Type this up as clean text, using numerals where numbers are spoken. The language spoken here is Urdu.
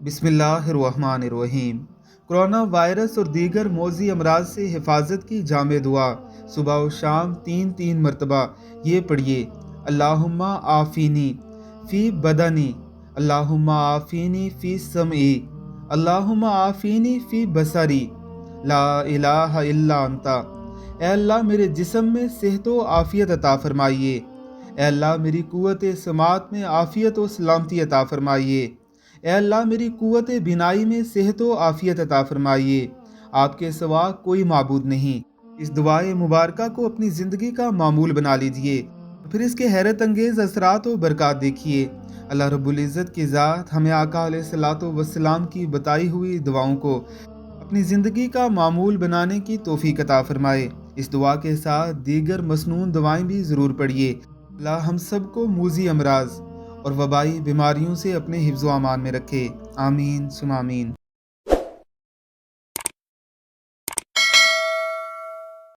بسم اللہ الرحمن الرحیم۔ کرونا وائرس اور دیگر موذی امراض سے حفاظت کی جامع دعا صبح و شام 3 مرتبہ یہ پڑھیے۔ اللہم عافینی فی بدنی، اللہم عافینی فی سمعی، اللہم عافینی فی بصری، لا الہ الا انت۔ اے اللہ میرے جسم میں صحت و عافیت عطا فرمائیے۔ اے اللہ میری قوت سماعت میں عافیت و سلامتی عطا فرمائیے۔ اے اللہ میری قوت بینائی میں صحت و عافیت عطا فرمائیے۔ آپ کے سوا کوئی معبود نہیں۔ اس دعائے مبارکہ کو اپنی زندگی کا معمول بنا لیجئے، پھر اس کے حیرت انگیز اثرات و برکات دیکھیے۔ اللہ رب العزت کی ذات ہمیں آقا علیہ الصلوۃ والسلام کی بتائی ہوئی دعاؤں کو اپنی زندگی کا معمول بنانے کی توفیق عطا فرمائے۔ اس دعا کے ساتھ دیگر مسنون دعائیں بھی ضرور پڑھیے۔ اللہ ہم سب کو موذی امراض اور وبائی بیماریوں سے اپنے حفظ و امان میں رکھے۔ آمین ثم آمین۔